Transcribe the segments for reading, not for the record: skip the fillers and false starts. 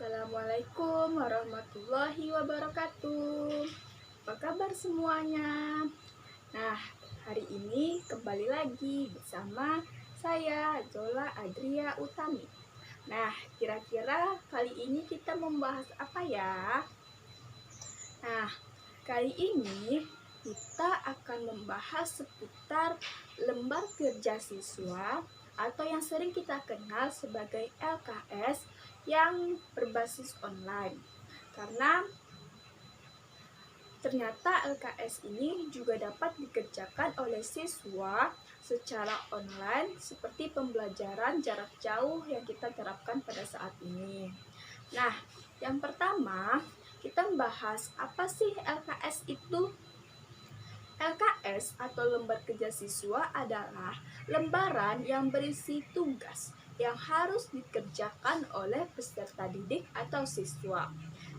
Assalamualaikum warahmatullahi wabarakatuh. Apa kabar semuanya? Nah, hari ini kembali lagi bersama saya, Zola Adria Utami. Nah, kira-kira kali ini kita membahas apa ya? Nah, kali ini kita akan membahas seputar lembar kerja siswa atau yang sering kita kenal sebagai LKS yang berbasis online. Karena ternyata LKS ini juga dapat dikerjakan oleh siswa secara online seperti pembelajaran jarak jauh yang kita terapkan pada saat ini. Nah, yang pertama kita membahas apa sih LKS itu? LKS atau lembar kerja siswa adalah lembaran yang berisi tugas yang harus dikerjakan oleh peserta didik atau siswa.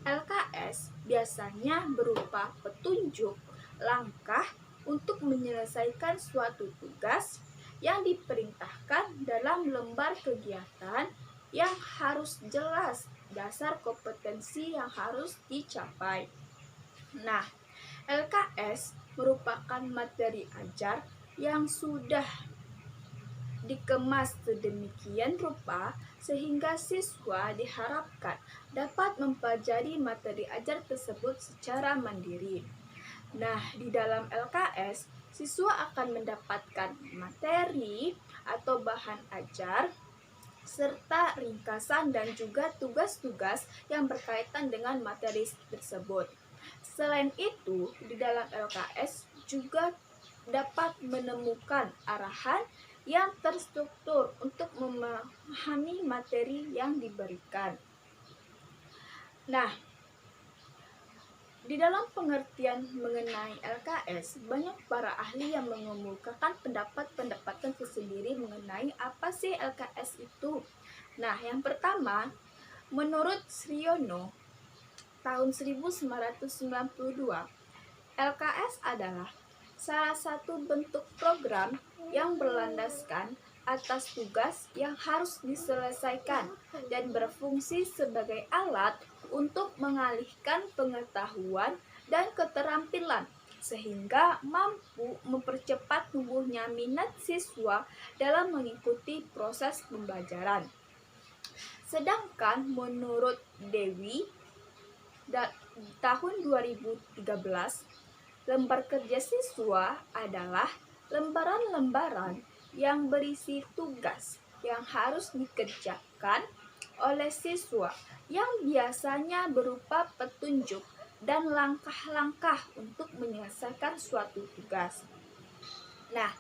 LKS biasanya berupa petunjuk langkah untuk menyelesaikan suatu tugas yang diperintahkan dalam lembar kegiatan yang harus jelas dasar kompetensi yang harus dicapai. Nah, LKS merupakan materi ajar yang sudah dikemas sedemikian rupa sehingga siswa diharapkan dapat mempelajari materi ajar tersebut secara mandiri. Nah, di dalam LKS, siswa akan mendapatkan materi atau bahan ajar serta ringkasan dan juga tugas-tugas yang berkaitan dengan materi tersebut. Selain itu, di dalam LKS juga dapat menemukan arahan yang terstruktur untuk memahami materi yang diberikan. Nah, di dalam pengertian mengenai LKS, banyak para ahli yang mengemukakan pendapat-pendapat tersendiri mengenai apa sih LKS itu. Nah, yang pertama, menurut Sriono, tahun 1992, LKS adalah salah satu bentuk program yang berlandaskan atas tugas yang harus diselesaikan dan berfungsi sebagai alat untuk mengalihkan pengetahuan dan keterampilan sehingga mampu mempercepat tumbuhnya minat siswa dalam mengikuti proses pembelajaran. Sedangkan menurut Dewi, tahun 2013, lembar kerja siswa adalah lembaran-lembaran yang berisi tugas yang harus dikerjakan oleh siswa yang biasanya berupa petunjuk dan langkah-langkah untuk menyelesaikan suatu tugas. Nah,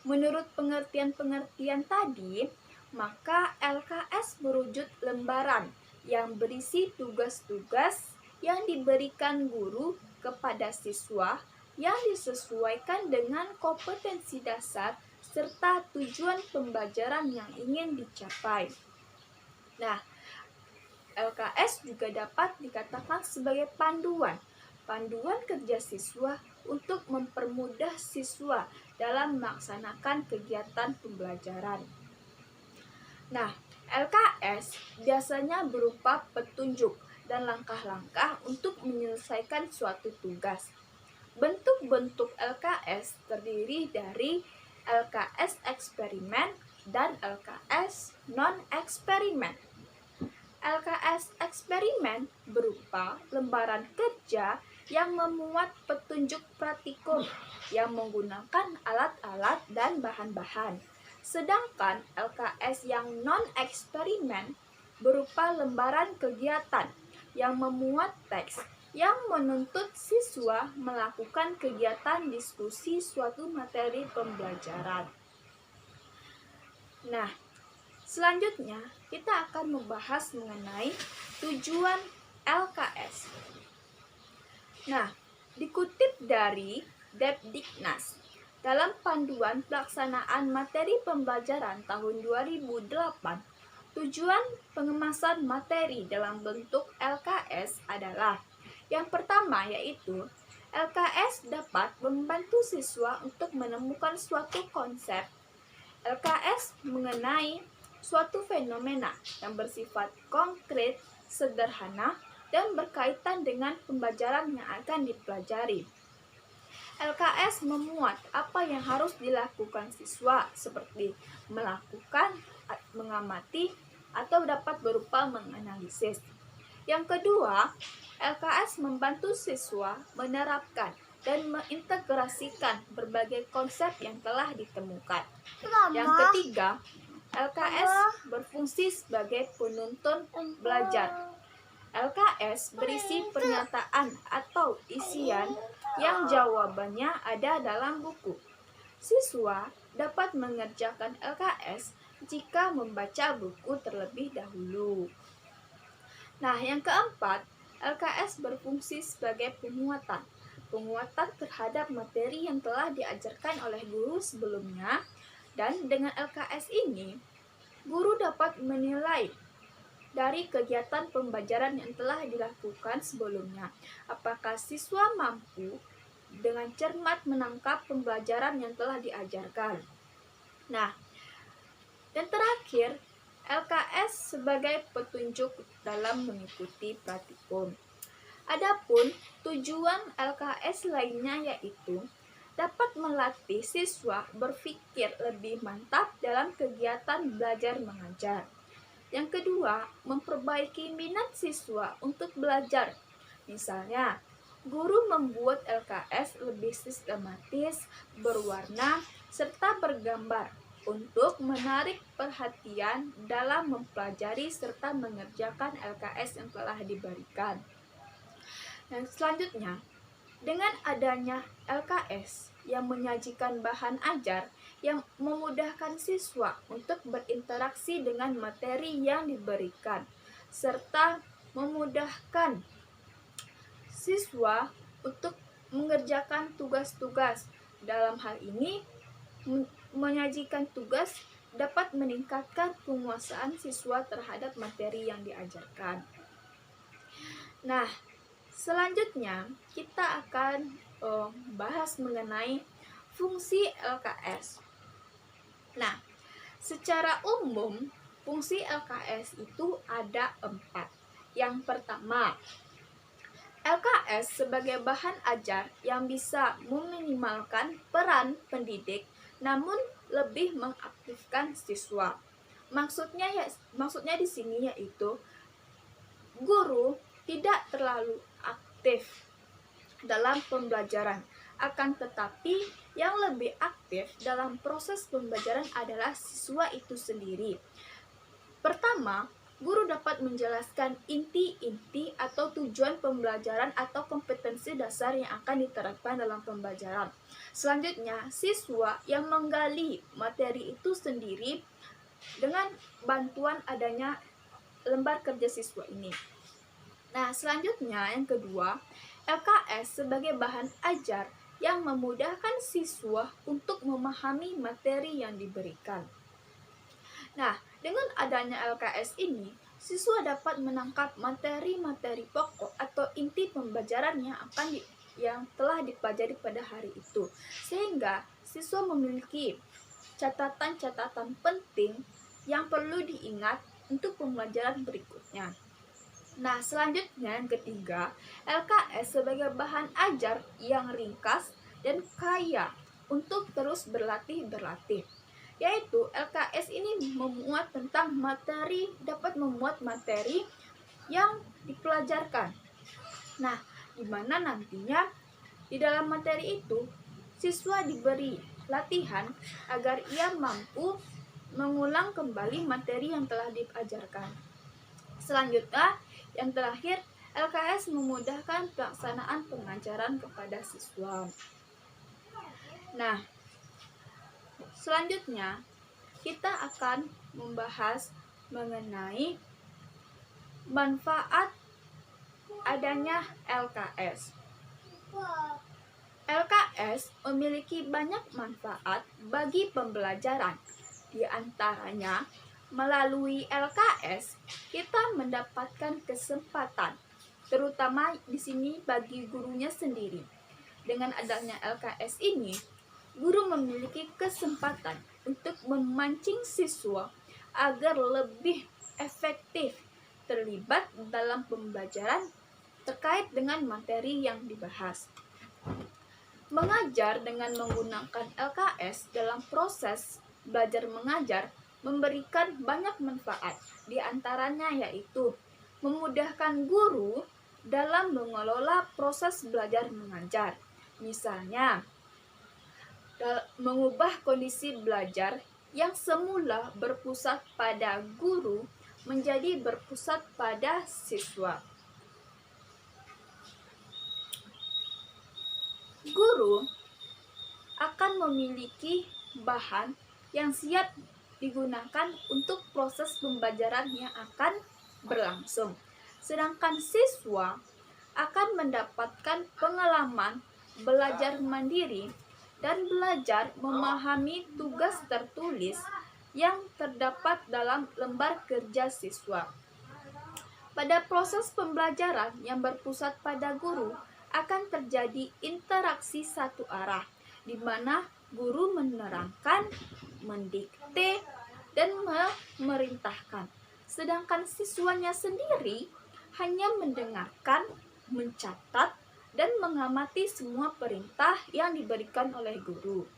menurut pengertian-pengertian tadi, maka LKS berwujud lembaran yang berisi tugas-tugas yang diberikan guru kepada siswa yang disesuaikan dengan kompetensi dasar serta tujuan pembelajaran yang ingin dicapai. Nah, LKS juga dapat dikatakan sebagai panduan kerja siswa untuk mempermudah siswa dalam melaksanakan kegiatan pembelajaran. Nah, LKS biasanya berupa petunjuk dan langkah-langkah untuk menyelesaikan suatu tugas. Bentuk-bentuk LKS terdiri dari LKS eksperimen dan LKS non-eksperimen. LKS eksperimen berupa lembaran kerja yang memuat petunjuk praktikum yang menggunakan alat-alat dan bahan-bahan. Sedangkan LKS yang non-eksperimen berupa lembaran kegiatan yang memuat teks yang menuntut siswa melakukan kegiatan diskusi suatu materi pembelajaran. Nah, selanjutnya kita akan membahas mengenai tujuan LKS. Nah, dikutip dari Depdiknas, dalam panduan pelaksanaan materi pembelajaran tahun 2008, tujuan pengemasan materi dalam bentuk LKS adalah yang pertama yaitu LKS dapat membantu siswa untuk menemukan suatu konsep. LKS mengenai suatu fenomena yang bersifat konkret sederhana, dan berkaitan dengan pembelajaran yang akan dipelajari. LKS memuat apa yang harus dilakukan siswa, seperti melakukan, mengamati, atau dapat berupa menganalisis. Yang kedua, LKS membantu siswa menerapkan dan mengintegrasikan berbagai konsep yang telah ditemukan. Yang ketiga, LKS berfungsi sebagai penuntun belajar. LKS berisi pernyataan atau isian yang jawabannya ada dalam buku. Siswa dapat mengerjakan LKS jika membaca buku terlebih dahulu. Nah, yang keempat, LKS berfungsi sebagai penguatan. Penguatan terhadap materi yang telah diajarkan oleh guru sebelumnya, dan dengan LKS ini, guru dapat menilai dari kegiatan pembelajaran yang telah dilakukan sebelumnya, apakah siswa mampu dengan cermat menangkap pembelajaran yang telah diajarkan. Nah, dan terakhir, LKS sebagai petunjuk dalam mengikuti praktikum. Adapun tujuan LKS lainnya yaitu dapat melatih siswa berpikir lebih mantap dalam kegiatan belajar mengajar. Yang kedua, memperbaiki minat siswa untuk belajar. Misalnya, guru membuat LKS lebih sistematis, berwarna, serta bergambar untuk menarik perhatian dalam mempelajari serta mengerjakan LKS yang telah diberikan. Dan selanjutnya, dengan adanya LKS yang menyajikan bahan ajar yang memudahkan siswa untuk berinteraksi dengan materi yang diberikan, serta memudahkan siswa untuk mengerjakan tugas-tugas. Dalam hal ini, menyajikan tugas dapat meningkatkan penguasaan siswa terhadap materi yang diajarkan. Nah, selanjutnya kita akan bahas mengenai fungsi LKS. Nah, secara umum fungsi LKS itu ada 4. Yang pertama, LKS sebagai bahan ajar yang bisa meminimalkan peran pendidik namun lebih mengaktifkan siswa. Maksudnya di sini yaitu guru tidak terlalu aktif dalam pembelajaran, akan tetapi yang lebih aktif dalam proses pembelajaran adalah siswa itu sendiri. Pertama, guru dapat menjelaskan inti-inti atau tujuan pembelajaran atau kompetensi dasar yang akan diterapkan dalam pembelajaran. Selanjutnya, siswa yang menggali materi itu sendiri dengan bantuan adanya lembar kerja siswa ini. Nah, selanjutnya yang kedua, LKS sebagai bahan ajar yang memudahkan siswa untuk memahami materi yang diberikan. Nah, dengan adanya LKS ini, siswa dapat menangkap materi-materi pokok atau inti pembelajaran yang telah dipelajari pada hari itu, sehingga siswa memiliki catatan-catatan penting yang perlu diingat untuk pembelajaran berikutnya. Nah, selanjutnya yang ketiga, LKS sebagai bahan ajar yang ringkas dan kaya untuk terus berlatih, yaitu LKS ini dapat memuat materi yang dipelajarkan. Nah, di mana nantinya di dalam materi itu siswa diberi latihan agar ia mampu mengulang kembali materi yang telah diajarkan. Selanjutnya, yang terakhir, LKS memudahkan pelaksanaan pengajaran kepada siswa. Nah, selanjutnya kita akan membahas mengenai manfaat adanya LKS. LKS memiliki banyak manfaat bagi pembelajaran. Di antaranya, melalui LKS, kita mendapatkan kesempatan, terutama di sini bagi gurunya sendiri. Dengan adanya LKS ini, guru memiliki kesempatan untuk memancing siswa agar lebih efektif terlibat dalam pembelajaran terkait dengan materi yang dibahas. Mengajar dengan menggunakan LKS dalam proses belajar mengajar memberikan banyak manfaat, di antaranya yaitu memudahkan guru dalam mengelola proses belajar mengajar. Misalnya, mengubah kondisi belajar yang semula berpusat pada guru menjadi berpusat pada siswa. Guru akan memiliki bahan yang siap digunakan untuk proses pembelajaran yang akan berlangsung. Sedangkan siswa akan mendapatkan pengalaman belajar mandiri dan belajar memahami tugas tertulis yang terdapat dalam lembar kerja siswa. Pada proses pembelajaran yang berpusat pada guru, akan terjadi interaksi satu arah, di mana guru menerangkan, mendikte, dan memerintahkan. Sedangkan siswanya sendiri hanya mendengarkan, mencatat, dan mengamati semua perintah yang diberikan oleh guru.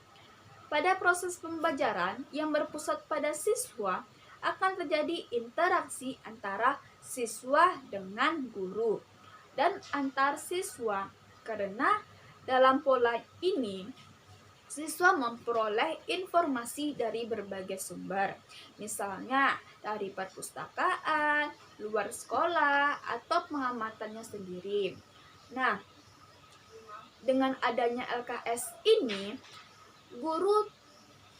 Pada proses pembelajaran yang berpusat pada siswa, akan terjadi interaksi antara siswa dengan guru dan antar siswa, karena dalam pola ini siswa memperoleh informasi dari berbagai sumber, misalnya dari perpustakaan, luar sekolah, atau pengamatannya sendiri. Nah, dengan adanya LKS ini, guru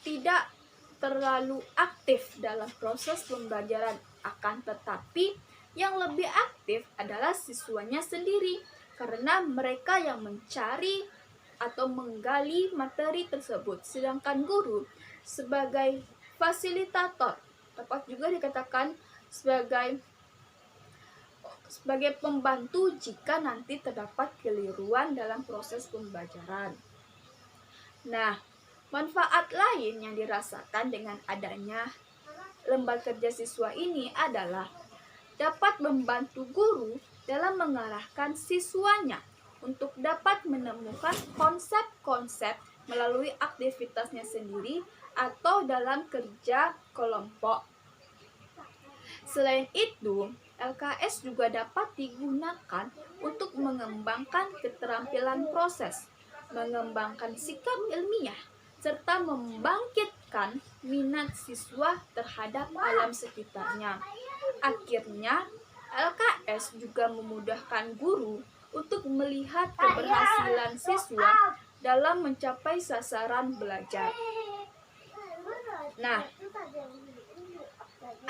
tidak terlalu aktif dalam proses pembelajaran, akan tetapi yang lebih aktif adalah siswanya sendiri, karena mereka yang mencari atau menggali materi tersebut, sedangkan guru sebagai fasilitator, dapat juga dikatakan sebagai pembantu jika nanti terdapat keliruan dalam proses pembelajaran. Nah, manfaat lain yang dirasakan dengan adanya lembar kerja siswa ini adalah dapat membantu guru dalam mengarahkan siswanya untuk dapat menemukan konsep-konsep melalui aktivitasnya sendiri atau dalam kerja kelompok. Selain itu, LKS juga dapat digunakan untuk mengembangkan keterampilan proses, mengembangkan sikap ilmiah, serta membangkitkan minat siswa terhadap alam sekitarnya. Akhirnya, LKS juga memudahkan guru untuk melihat keberhasilan siswa dalam mencapai sasaran belajar. Nah,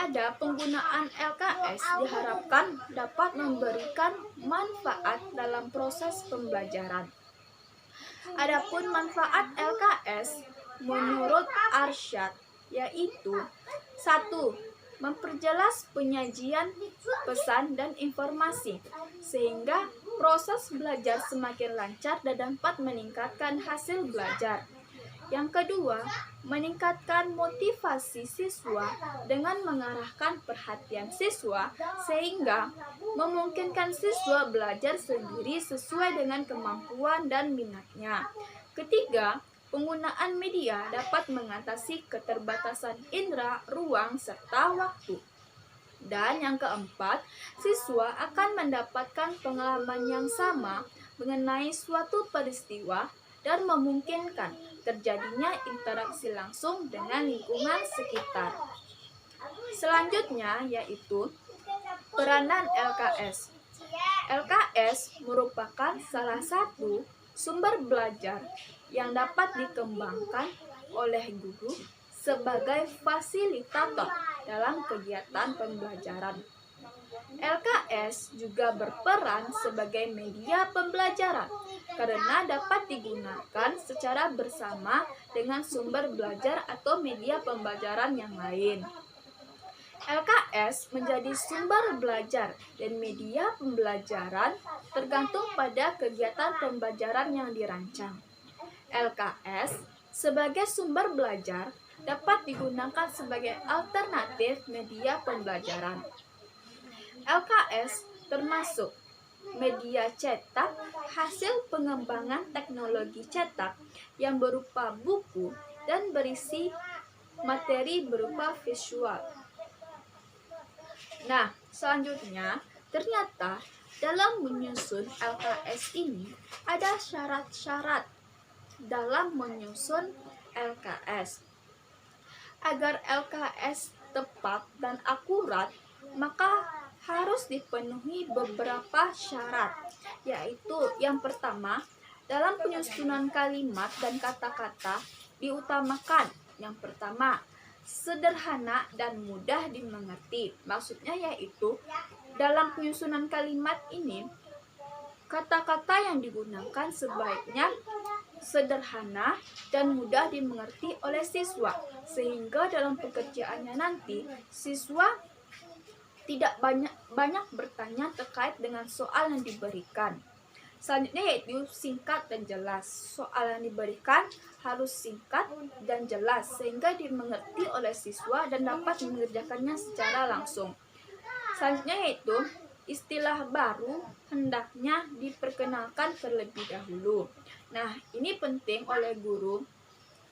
ada penggunaan LKS diharapkan dapat memberikan manfaat dalam proses pembelajaran. Adapun manfaat LKS menurut Arsyad yaitu 1. Memperjelas penyajian pesan dan informasi sehingga proses belajar semakin lancar dan dapat meningkatkan hasil belajar. Yang kedua, meningkatkan motivasi siswa dengan mengarahkan perhatian siswa sehingga memungkinkan siswa belajar sendiri sesuai dengan kemampuan dan minatnya. Ketiga, penggunaan media dapat mengatasi keterbatasan indera, ruang, serta waktu. Dan yang keempat, siswa akan mendapatkan pengalaman yang sama mengenai suatu peristiwa dan memungkinkan terjadinya interaksi langsung dengan lingkungan sekitar. Selanjutnya yaitu peranan LKS. LKS merupakan salah satu sumber belajar yang dapat dikembangkan oleh guru sebagai fasilitator dalam kegiatan pembelajaran. LKS juga berperan sebagai media pembelajaran karena dapat digunakan secara bersama dengan sumber belajar atau media pembelajaran yang lain. LKS menjadi sumber belajar dan media pembelajaran tergantung pada kegiatan pembelajaran yang dirancang. LKS sebagai sumber belajar dapat digunakan sebagai alternatif media pembelajaran. LKS termasuk media cetak hasil pengembangan teknologi cetak yang berupa buku dan berisi materi berupa visual. Nah, selanjutnya ternyata dalam menyusun LKS ini ada syarat-syarat dalam menyusun LKS. Agar LKS tepat dan akurat, maka harus dipenuhi beberapa syarat, yaitu yang pertama, dalam penyusunan kalimat dan kata-kata diutamakan yang pertama, sederhana dan mudah dimengerti. Maksudnya yaitu dalam penyusunan kalimat ini, kata-kata yang digunakan sebaiknya sederhana dan mudah dimengerti oleh siswa, sehingga dalam pekerjaannya nanti siswa tidak banyak bertanya terkait dengan soal yang diberikan. Selanjutnya yaitu singkat dan jelas. Soal yang diberikan harus singkat dan jelas sehingga dimengerti oleh siswa dan dapat mengerjakannya secara langsung. Selanjutnya yaitu istilah baru hendaknya diperkenalkan terlebih dahulu. Nah, ini penting oleh guru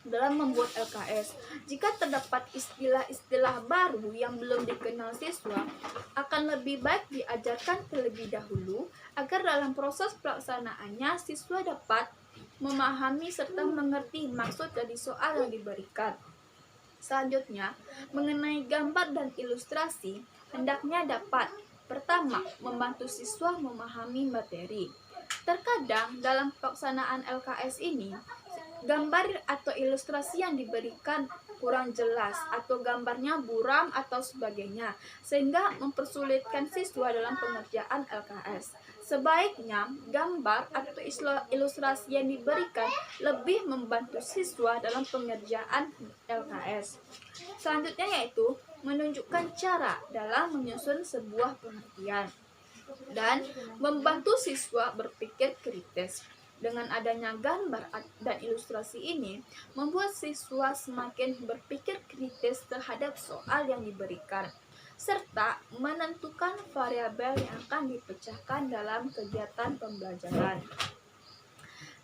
dalam membuat LKS. Jika terdapat istilah-istilah baru yang belum dikenal siswa, akan lebih baik diajarkan terlebih dahulu agar dalam proses pelaksanaannya siswa dapat memahami serta mengerti maksud dari soal yang diberikan. Selanjutnya, mengenai gambar dan ilustrasi, hendaknya dapat pertama, membantu siswa memahami materi. Terkadang dalam pelaksanaan LKS ini, gambar atau ilustrasi yang diberikan kurang jelas atau gambarnya buram atau sebagainya, sehingga mempersulitkan siswa dalam pengerjaan LKS. Sebaiknya gambar atau ilustrasi yang diberikan lebih membantu siswa dalam pengerjaan LKS. Selanjutnya yaitu menunjukkan cara dalam menyusun sebuah pengertian dan membantu siswa berpikir kritis. Dengan adanya gambar dan ilustrasi ini, membuat siswa semakin berpikir kritis terhadap soal yang diberikan, serta menentukan variabel yang akan dipecahkan dalam kegiatan pembelajaran.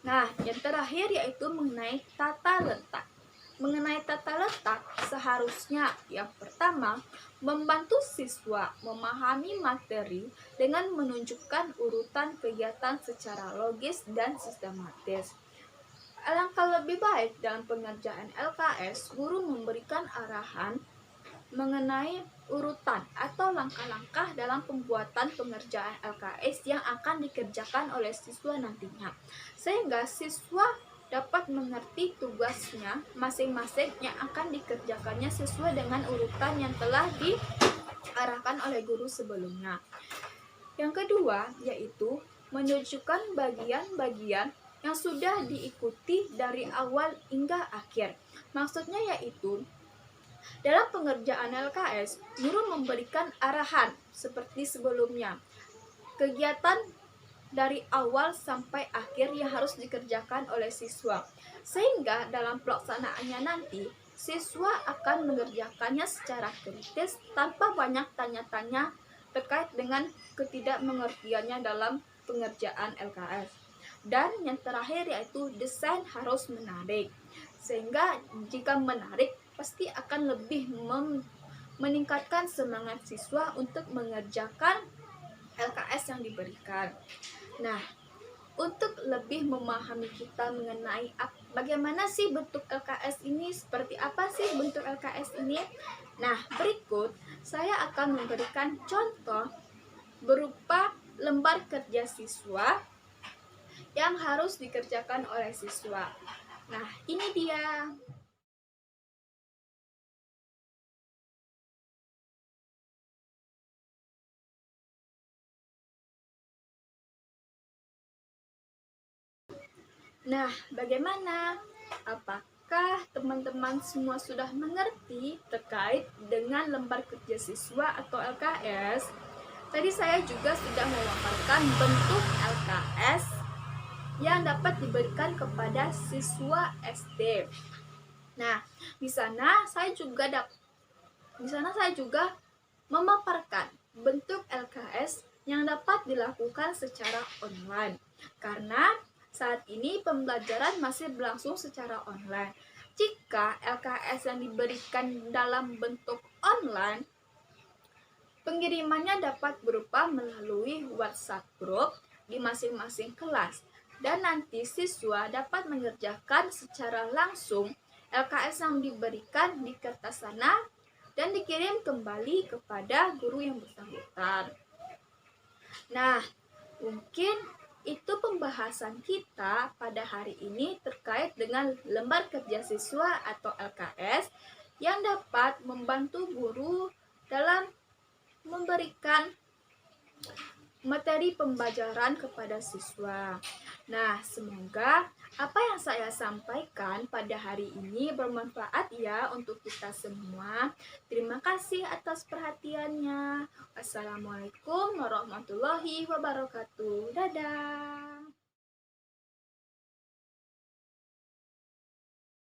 Nah, yang terakhir yaitu mengenai tata letak. Mengenai tata letak, seharusnya yang pertama, membantu siswa memahami materi dengan menunjukkan urutan kegiatan secara logis dan sistematis. Alangkah lebih baik dalam pengerjaan LKS, guru memberikan arahan mengenai urutan atau langkah-langkah dalam pembuatan pengerjaan LKS yang akan dikerjakan oleh siswa nantinya, sehingga siswa dapat mengerti tugasnya masing-masing yang akan dikerjakannya sesuai dengan urutan yang telah diarahkan oleh guru sebelumnya. Yang kedua yaitu menunjukkan bagian-bagian yang sudah diikuti dari awal hingga akhir. Maksudnya yaitu dalam pengerjaan LKS, guru memberikan arahan seperti sebelumnya. Kegiatan dari awal sampai akhir yang harus dikerjakan oleh siswa, sehingga dalam pelaksanaannya nanti siswa akan mengerjakannya secara kritis tanpa banyak tanya-tanya terkait dengan ketidakmengertiannya dalam pengerjaan LKS. Dan yang terakhir yaitu desain harus menarik, sehingga jika menarik pasti akan lebih meningkatkan semangat siswa untuk mengerjakan LKS yang diberikan. Nah, untuk lebih memahami kita mengenai bagaimana sih bentuk LKS ini, seperti apa sih bentuk LKS ini? Nah, berikut saya akan memberikan contoh berupa lembar kerja siswa yang harus dikerjakan oleh siswa. Nah, ini dia. Nah, bagaimana? Apakah teman-teman semua sudah mengerti terkait dengan lembar kerja siswa atau LKS? Tadi saya juga sudah memaparkan bentuk LKS yang dapat diberikan kepada siswa SD. Nah, di sana saya juga memaparkan bentuk LKS yang dapat dilakukan secara online. Karena saat ini pembelajaran masih berlangsung secara online. Jika LKS yang diberikan dalam bentuk online, pengirimannya dapat berupa melalui WhatsApp group di masing-masing kelas. Dan nanti siswa dapat mengerjakan secara langsung LKS yang diberikan di kertas sana dan dikirim kembali kepada guru yang bersangkutan. Nah, mungkin itu pembahasan kita pada hari ini terkait dengan lembar kerja siswa atau LKS yang dapat membantu guru dalam memberikan materi pembelajaran kepada siswa. Nah, semoga apa yang saya sampaikan pada hari ini bermanfaat ya untuk kita semua. Terima kasih atas perhatiannya. Wassalamualaikum warahmatullahi wabarakatuh. Dadah.